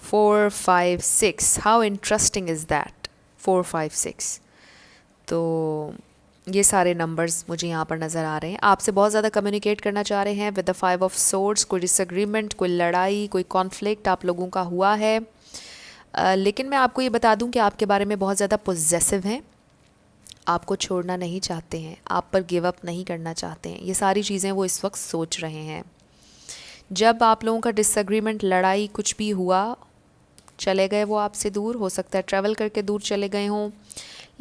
4 5 6, how interesting is that, 4 5 6। तो ये सारे नंबर्स मुझे यहाँ पर नज़र आ रहे हैं। आपसे बहुत ज़्यादा कम्युनिकेट करना चाह रहे हैं विद द 5 ऑफ सोर्ड्स। कोई डिसएग्रीमेंट, कोई लड़ाई, कोई कॉन्फ्लिक्ट आप लोगों का हुआ है। लेकिन मैं आपको ये बता दूं कि आपके बारे में बहुत ज़्यादा पॉजिटिव हैं, आपको छोड़ना नहीं चाहते हैं, आप पर गिव अप नहीं करना चाहते हैं। ये सारी चीज़ें वो इस वक्त सोच रहे हैं। जब आप लोगों का डिसएग्रीमेंट, लड़ाई कुछ भी हुआ, चले गए वो आपसे दूर, हो सकता है ट्रैवल करके दूर चले गए हों,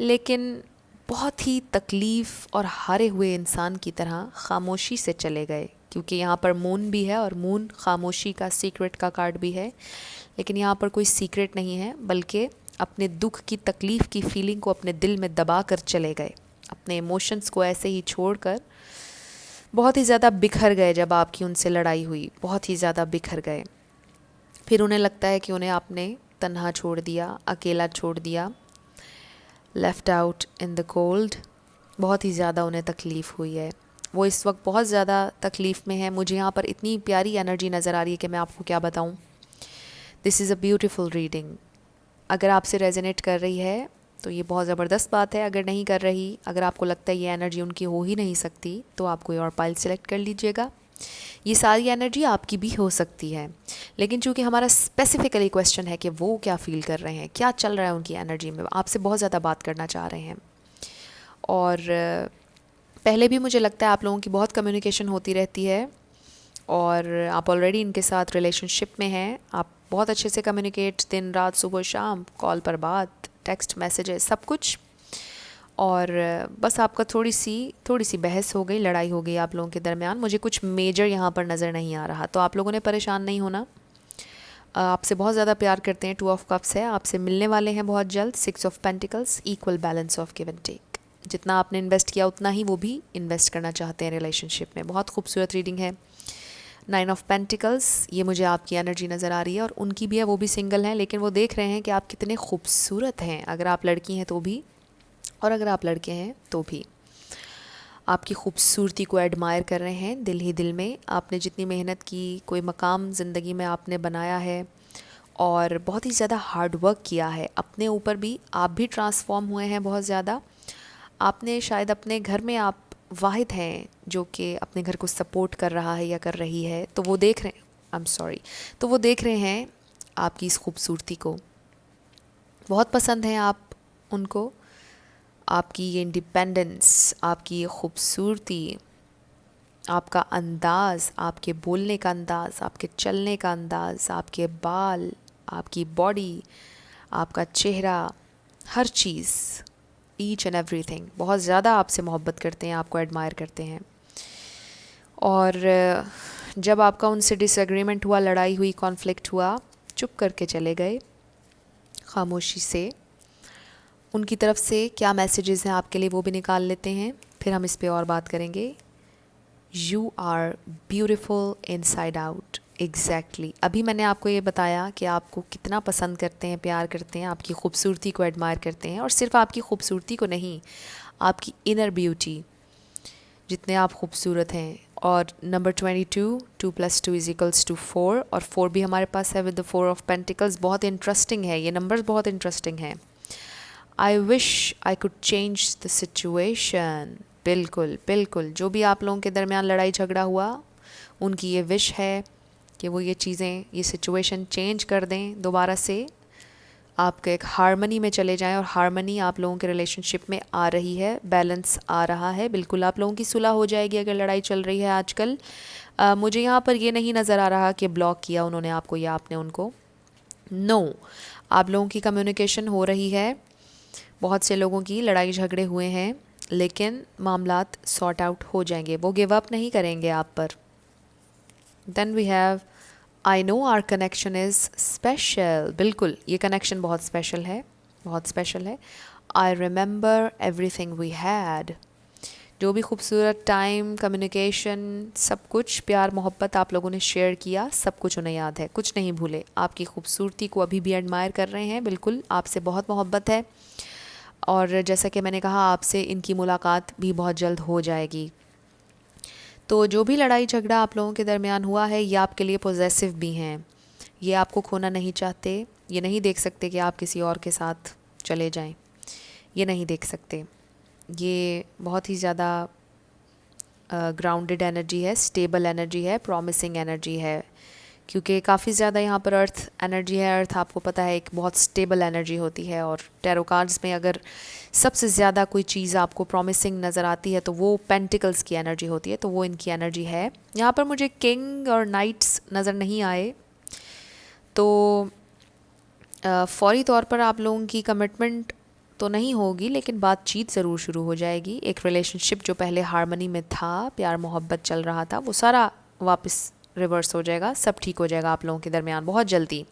लेकिन बहुत ही तकलीफ़ और हारे हुए इंसान की तरह खामोशी से चले गए। क्योंकि यहाँ पर मून भी है और मून खामोशी का, सीक्रेट का कार्ड भी है। लेकिन यहाँ पर कोई सीक्रेट नहीं है, बल्कि अपने दुख की, तकलीफ़ की फीलिंग को अपने दिल में दबा कर चले गए, अपने इमोशंस को ऐसे ही छोड़कर बहुत ही ज़्यादा बिखर गए। जब आपकी उनसे लड़ाई हुई, बहुत ही ज़्यादा बिखर गए। फिर उन्हें लगता है कि उन्हें आपने तन्हा छोड़ दिया, अकेला छोड़ दिया, left out in the cold. बहुत ही ज़्यादा उन्हें तकलीफ़ हुई है, वो इस वक्त बहुत ज़्यादा तकलीफ़ में है। मुझे यहाँ पर इतनी प्यारी एनर्जी नज़र आ रही है कि मैं आपको क्या बताऊँ। This is a beautiful reading. अगर आपसे रेजोनेट कर रही है तो ये बहुत ज़बरदस्त बात है। अगर नहीं कर रही, अगर आपको लगता है ये एनर्जी उनकी हो ही नहीं सकती, तो आप कोई और पाइल सेलेक्ट कर लीजिएगा। ये सारी एनर्जी आपकी भी हो सकती है, लेकिन चूंकि हमारा स्पेसिफिकली क्वेश्चन है कि वो क्या फील कर रहे हैं, क्या चल रहा है उनकी एनर्जी में, आपसे बहुत ज़्यादा बात करना चाह रहे हैं। और पहले भी मुझे लगता है आप लोगों की बहुत कम्युनिकेशन होती रहती है और आप ऑलरेडी इनके साथ रिलेशनशिप में हैं। आप बहुत अच्छे से कम्युनिकेट, दिन रात, सुबह शाम, कॉल पर बात, टेक्स्ट मैसेजेस, सब कुछ। और बस आपका थोड़ी सी बहस हो गई, लड़ाई हो गई आप लोगों के दरमियान। मुझे कुछ मेजर यहाँ पर नज़र नहीं आ रहा, तो आप लोगों ने परेशान नहीं होना। आपसे बहुत ज़्यादा प्यार करते हैं। 2 ऑफ कप्स है, आपसे मिलने वाले हैं बहुत जल्द। 6 of pentacles, equal balance of give and take. जितना आपने इन्वेस्ट किया उतना ही वो भी इन्वेस्ट करना चाहते हैं रिलेशनशिप में। बहुत खूबसूरत रीडिंग है। 9 ऑफ पेंटिकल्स, ये मुझे आपकी एनर्जी नज़र आ रही है और उनकी भी है, वो भी सिंगल हैं, लेकिन वो देख रहे हैं कि आप कितने खूबसूरत हैं। अगर आप लड़की हैं तो भी, और अगर आप लड़के हैं तो भी आपकी खूबसूरती को एडमायर कर रहे हैं दिल ही दिल में। आपने जितनी मेहनत की, कोई मकाम ज़िंदगी में आपने बनाया है और बहुत ही ज़्यादा हार्ड वर्क किया है अपने ऊपर भी। आप भी ट्रांसफॉर्म हुए हैं बहुत ज़्यादा। आपने शायद अपने घर में, आप वाहिद हैं जो कि अपने घर को सपोर्ट कर रहा है या कर रही है, तो वो देख रहे हैं, आई एम सॉरी, तो वो देख रहे हैं आपकी इस खूबसूरती को। बहुत पसंद हैं आप उनको, आपकी ये इंडिपेंडेंस, आपकी ये खूबसूरती, आपका अंदाज़, आपके बोलने का अंदाज़, आपके चलने का अंदाज़, आपके बाल, आपकी बॉडी, आपका चेहरा, हर चीज़, ईच एंड एवरीथिंग। बहुत ज़्यादा आपसे मोहब्बत करते हैं, आपको एडमायर करते हैं। और जब आपका उनसे डिसएग्रीमेंट हुआ, लड़ाई हुई, कॉन्फ्लिक्ट हुआ, चुप करके चले गए खामोशी से। उनकी तरफ से क्या मैसेजेस हैं आपके लिए, वो भी निकाल लेते हैं, फिर हम इस पे और बात करेंगे। You are beautiful inside out. Exactly, अभी मैंने आपको ये बताया कि आपको कितना पसंद करते हैं, प्यार करते हैं, आपकी खूबसूरती को एडमायर करते हैं। और सिर्फ आपकी खूबसूरती को नहीं, आपकी इनर ब्यूटी, जितने आप खूबसूरत हैं। और नंबर 22, 2 + 2 = 4, और 4 भी हमारे पास है विद द 4 ऑफ पेंटिकल्स। बहुत इंटरेस्टिंग है, ये नंबर्स बहुत इंटरेस्टिंग हैं। I wish I could change the situation. बिल्कुल बिल्कुल, जो भी आप लोगों के दरमियान लड़ाई झगड़ा हुआ, उनकी ये विश है कि वो ये चीज़ें, ये सिचुएशन चेंज कर दें, दोबारा से आपके एक हारमनी में चले जाएं। और हारमनी आप लोगों के रिलेशनशिप में आ रही है, बैलेंस आ रहा है। बिल्कुल आप लोगों की सुलह हो जाएगी अगर लड़ाई चल रही है आजकल। मुझे यहाँ पर ये नहीं नज़र आ रहा कि ब्लॉक किया उन्होंने आपको या आपने उनको। नो, आप लोगों की कम्युनिकेशन हो रही है। बहुत से लोगों की लड़ाई झगड़े हुए हैं, लेकिन मामलात सॉर्ट आउट हो जाएंगे। वो गिव अप नहीं करेंगे आप पर। Then we have I know our connection is special. बिल्कुल, ये कनेक्शन बहुत स्पेशल है, बहुत स्पेशल है। I remember everything we had. जो भी खूबसूरत टाइम, कम्युनिकेशन, सब कुछ प्यार मोहब्बत आप लोगों ने शेयर किया, सब कुछ उन्हें याद है, कुछ नहीं भूले। आपकी खूबसूरती को अभी भी एडमायर कर रहे हैं। बिल्कुल, आपसे बहुत मोहब्बत है और जैसा कि मैंने कहा, आपसे इनकी मुलाकात भी बहुत जल्द हो जाएगी। तो जो भी लड़ाई झगड़ा आप लोगों के दरमियान हुआ है, ये आपके लिए पॉजेसिव भी हैं। ये आपको खोना नहीं चाहते। ये नहीं देख सकते कि आप किसी और के साथ चले जाएं। ये नहीं देख सकते। ये बहुत ही ज़्यादा ग्राउंडेड एनर्जी है, स्टेबल एनर्जी है, प्रॉमिसिंग एनर्जी है। क्योंकि काफ़ी ज़्यादा यहाँ पर अर्थ एनर्जी है। अर्थ आपको पता है एक बहुत स्टेबल एनर्जी होती है और टैरो कार्ड्स में अगर सबसे ज़्यादा कोई चीज़ आपको प्रॉमिसिंग नज़र आती है तो वो पेंटिकल्स की एनर्जी होती है, तो वो इनकी एनर्जी है। यहाँ पर मुझे किंग और नाइट्स नज़र नहीं आए, तो फौरी तौर पर आप लोगों की कमिटमेंट तो नहीं होगी, लेकिन बातचीत ज़रूर शुरू हो जाएगी। एक रिलेशनशिप जो पहले हार्मनी में था, प्यार मोहब्बत चल रहा था, वो सारा वापस रिवर्स हो जाएगा, सब ठीक हो जाएगा आप लोगों के दरमियान बहुत जल्दी।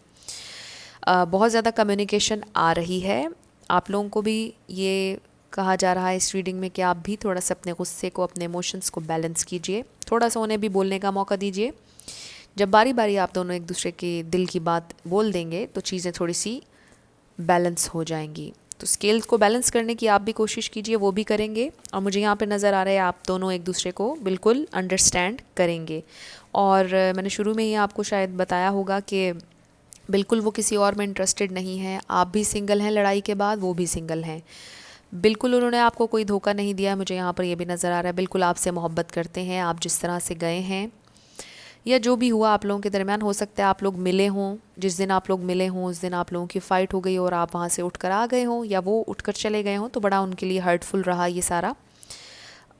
बहुत ज़्यादा कम्युनिकेशन आ रही है। आप लोगों को भी ये कहा जा रहा है इस रीडिंग में कि आप भी थोड़ा सा अपने गुस्से को, अपने इमोशंस को बैलेंस कीजिए, थोड़ा सा उन्हें भी बोलने का मौका दीजिए। जब बारी बारी आप दोनों एक दूसरे के दिल की बात बोल देंगे तो चीज़ें थोड़ी सी बैलेंस हो जाएंगी। तो स्केल्स को बैलेंस करने की आप भी कोशिश कीजिए, वो भी करेंगे। और मुझे यहाँ पे नज़र आ रहा है आप दोनों एक दूसरे को बिल्कुल अंडरस्टैंड करेंगे। और मैंने शुरू में ही आपको शायद बताया होगा कि बिल्कुल वो किसी और में इंटरेस्टेड नहीं है। आप भी सिंगल हैं लड़ाई के बाद, वो भी सिंगल हैं। बिल्कुल उन्होंने आपको कोई धोखा नहीं दिया। मुझे यहाँ पर ये भी नज़र आ रहा है बिल्कुल आपसे मोहब्बत करते हैं। आप जिस तरह से गए हैं या जो भी हुआ आप लोगों के दरमियान, हो सकता है आप लोग मिले हों, जिस दिन आप लोग मिले हों उस दिन आप लोगों की फ़ाइट हो गई और आप वहाँ से उठकर आ गए हों या वो उठकर चले गए हों, तो बड़ा उनके लिए हर्टफुल रहा ये सारा।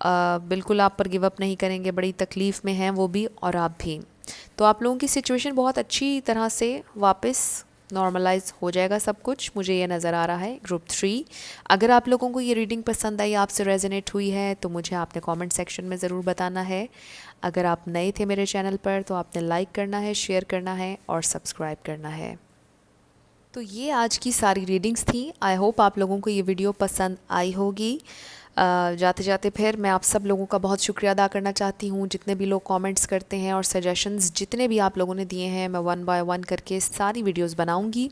बिल्कुल आप पर गिव अप नहीं करेंगे, बड़ी तकलीफ़ में हैं वो भी और आप भी। तो आप लोगों की सिचुएशन बहुत अच्छी तरह से वापस नॉर्मलाइज हो जाएगा सब कुछ, मुझे ये नज़र आ रहा है। ग्रुप 3, अगर आप लोगों को ये रीडिंग पसंद आई, आपसे रेजोनेट हुई है, तो मुझे आपने कमेंट सेक्शन में ज़रूर बताना है। अगर आप नए थे मेरे चैनल पर तो आपने लाइक करना है, शेयर करना है और सब्सक्राइब करना है। तो ये आज की सारी रीडिंग्स थी। आई होप आप लोगों को ये वीडियो पसंद आई होगी। जाते जाते फिर मैं आप सब लोगों का बहुत शुक्रिया अदा करना चाहती हूँ, जितने भी लोग कमेंट्स करते हैं और सजेशंस जितने भी आप लोगों ने दिए हैं। मैं 1 बाय 1 करके सारी वीडियोस बनाऊँगी।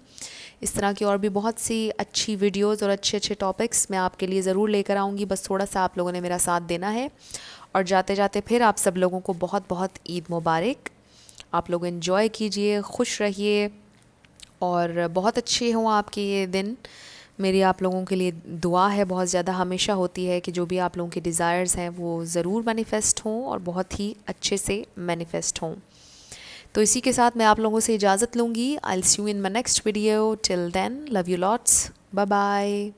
इस तरह की और भी बहुत सी अच्छी वीडियोस और अच्छे अच्छे टॉपिक्स मैं आपके लिए ज़रूर लेकर आऊँगी। बस थोड़ा सा आप लोगों ने मेरा साथ देना है। और जाते जाते फिर आप सब लोगों को बहुत बहुत ईद मुबारक। आप लोग एंजॉय कीजिए, खुश रहिए और बहुत अच्छे हों आपके ये दिन। मेरी आप लोगों के लिए दुआ है, बहुत ज़्यादा हमेशा होती है कि जो भी आप लोगों के डिज़ायर्स हैं वो ज़रूर मैनिफेस्ट हों और बहुत ही अच्छे से मैनिफेस्ट हों। तो इसी के साथ मैं आप लोगों से इजाज़त लूँगी। I will see you in my next video. Till then, love you lots, bye bye.